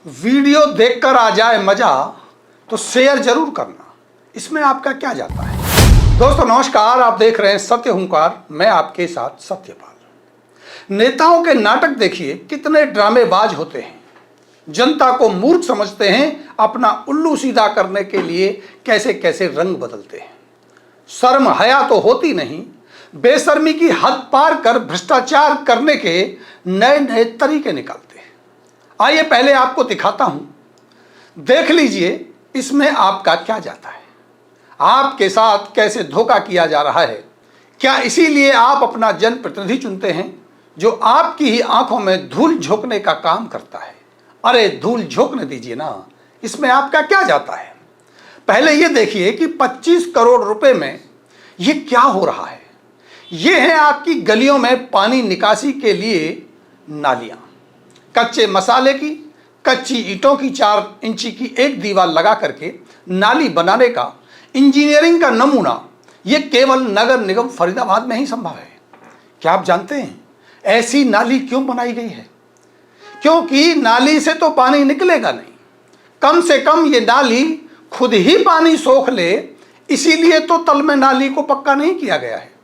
Video देखकर आ जाए मजा तो शेयर जरूर करना, इसमें आपका क्या जाता है। दोस्तों नमस्कार, आप देख रहे हैं सत्य हुंकार, मैं आपके साथ सत्यपाल। नेताओं के नाटक देखिए कितने ड्रामेबाज होते हैं। जनता को मूर्ख समझते हैं, अपना उल्लू सीधा करने के लिए कैसे कैसे रंग बदलते हैं। शर्म हया तो होती नहीं, बेशर्मी की हद पार कर भ्रष्टाचार करने के नए नए तरीके निकालते हैं। आइए पहले आपको दिखाता हूं, देख लीजिए इसमें आपका क्या जाता है, आपके साथ कैसे धोखा किया जा रहा है। क्या इसीलिए आप अपना जनप्रतिनिधि चुनते हैं जो आपकी ही आंखों में धूल झोंकने का काम करता है। अरे धूल झोंकने दीजिए ना, इसमें आपका क्या जाता है। पहले ये देखिए कि 25 करोड़ रुपए में ये क्या हो रहा है। ये है आपकी गलियों में पानी निकासी के लिए नालियां। कच्चे मसाले की, कच्ची ईंटों की 4 इंची की एक दीवार लगा करके नाली बनाने का इंजीनियरिंग का नमूना ये केवल नगर निगम फरीदाबाद में ही संभव है। क्या आप जानते हैं ऐसी नाली क्यों बनाई गई है? क्योंकि नाली से तो पानी निकलेगा नहीं, कम से कम ये नाली खुद ही पानी सोख ले, इसीलिए तो तल में नाली को पक्का नहीं किया गया है।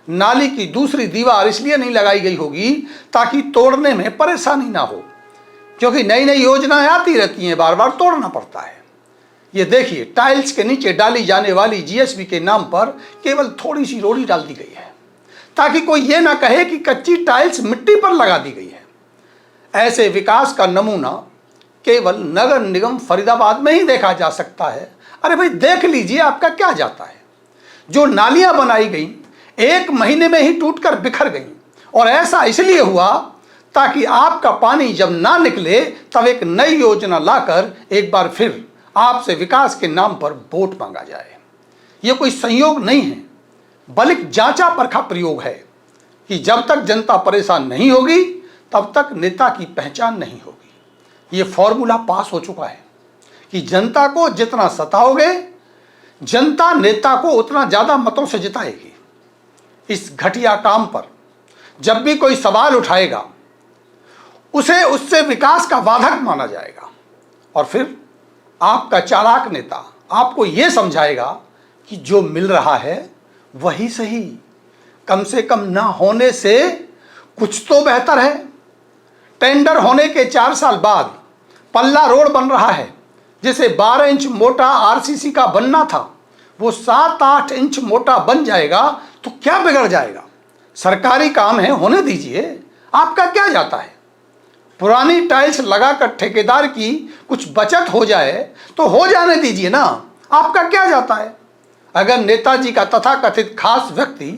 नाली की दूसरी दीवार इसलिए नहीं लगाई गई होगी ताकि तोड़ने में परेशानी ना हो, क्योंकि नई नई योजनाएं आती रहती हैं, बार बार तोड़ना पड़ता है। ये देखिए टाइल्स के नीचे डाली जाने वाली जीएसबी के नाम पर केवल थोड़ी सी रोड़ी डाल दी गई है ताकि कोई ये ना कहे कि कच्ची टाइल्स मिट्टी पर लगा दी गई है। ऐसे विकास का नमूना केवल नगर निगम फरीदाबाद में ही देखा जा सकता है। अरे भाई देख लीजिए आपका क्या जाता है। जो नालियां बनाई गई 1 महीने में ही टूटकर बिखर गई, और ऐसा इसलिए हुआ ताकि आपका पानी जब ना निकले तब एक नई योजना लाकर एक बार फिर आपसे विकास के नाम पर वोट मांगा जाए। यह कोई संयोग नहीं है, बल्कि जांचा परखा प्रयोग है कि जब तक जनता परेशान नहीं होगी तब तक नेता की पहचान नहीं होगी। यह फॉर्मूला पास हो चुका है कि जनता को जितना सताओगे, जनता नेता को उतना ज्यादा मतों से जिताएगी। इस घटिया काम पर जब भी कोई सवाल उठाएगा उसे उससे विकास का बाधक माना जाएगा, और फिर आपका चालाक नेता आपको यह समझाएगा कि जो मिल रहा है वही सही, कम से कम ना होने से कुछ तो बेहतर है। टेंडर होने के 4 साल बाद पल्ला रोड बन रहा है, जिसे 12 इंच मोटा आरसीसी का बनना था वो 7-8 इंच मोटा बन जाएगा, तो क्या बिगड़ जाएगा। सरकारी काम है, होने दीजिए, आपका क्या जाता है। पुरानी टाइल्स लगाकर ठेकेदार की कुछ बचत हो जाए तो हो जाने दीजिए ना, आपका क्या जाता है। अगर नेताजी का तथाकथित खास व्यक्ति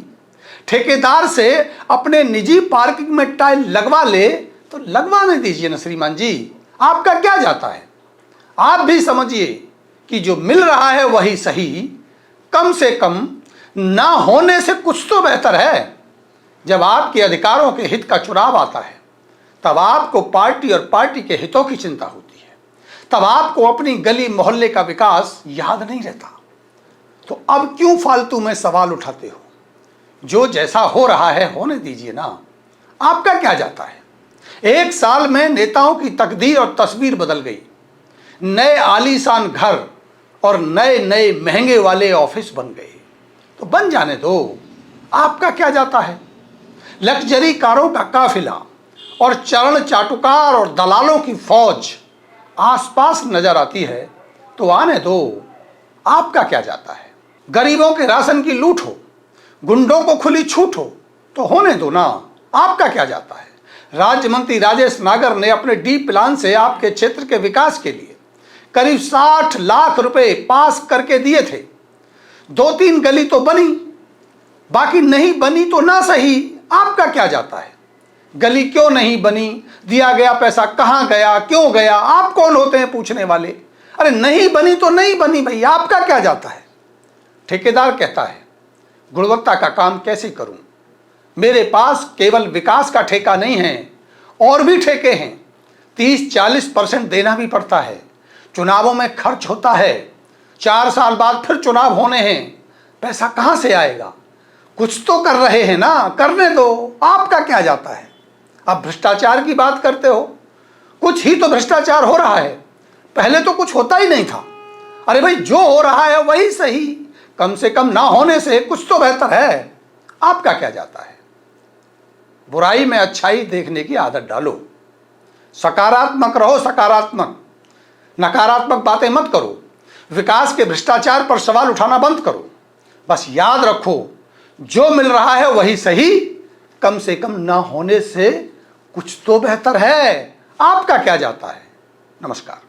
ठेकेदार से अपने निजी पार्किंग में टाइल लगवा ले तो लगवाने दीजिए ना श्रीमान जी, आपका क्या जाता है। आप भी समझिए कि जो मिल रहा है वही सही, कम से कम ना होने से कुछ तो बेहतर है। जब आपके अधिकारों के हित का चुनाव आता है तब आपको पार्टी और पार्टी के हितों की चिंता होती है, तब आपको अपनी गली मोहल्ले का विकास याद नहीं रहता। तो अब क्यों फालतू में सवाल उठाते हो। जो जैसा हो रहा है होने दीजिए ना, आपका क्या जाता है। 1 साल में नेताओं की तकदीर और तस्वीर बदल गई। नए आलीशान घर और नए नए महंगे वाले ऑफिस बन गए, तो बन जाने दो, आपका क्या जाता है। लग्जरी कारों का काफिला और चरण चाटुकार और दलालों की फौज आसपास नजर आती है, तो आने दो, आपका क्या जाता है। गरीबों के राशन की लूट हो, गुंडों को खुली छूट हो, तो होने दो ना, आपका क्या जाता है। राज्य मंत्री राजेश नागर ने अपने डी प्लान से आपके क्षेत्र के विकास के लिए करीब 60 लाख रुपए पास करके दिए थे। 2-3 गली तो बनी, बाकी नहीं बनी तो ना सही, आपका क्या जाता है। गली क्यों नहीं बनी, दिया गया पैसा कहां गया, क्यों गया, आप कौन होते हैं पूछने वाले। अरे नहीं बनी तो नहीं बनी भाई, आपका क्या जाता है। ठेकेदार कहता है गुणवत्ता का काम कैसे करूं, मेरे पास केवल विकास का ठेका नहीं है, और भी ठेके हैं। 30-40% देना भी पड़ता है, चुनावों में खर्च होता है, 4 साल बाद फिर चुनाव होने हैं, पैसा कहां से आएगा। कुछ तो कर रहे हैं ना, करने दो, आपका क्या जाता है। अब भ्रष्टाचार की बात करते हो, कुछ ही तो भ्रष्टाचार हो रहा है, पहले तो कुछ होता ही नहीं था। अरे भाई, जो हो रहा है वही सही, कम से कम ना होने से कुछ तो बेहतर है। आपका क्या जाता है? बुराई में अच्छाई देखने की आदत डालो, सकारात्मक रहो, सकारात्मक, नकारात्मक बातें मत करो, विकास के भ्रष्टाचार पर सवाल उठाना बंद करो। बस याद रखो, जो मिल रहा है वही सही, कम से कम ना होने से कुछ तो बेहतर है। आपका क्या जाता है? नमस्कार।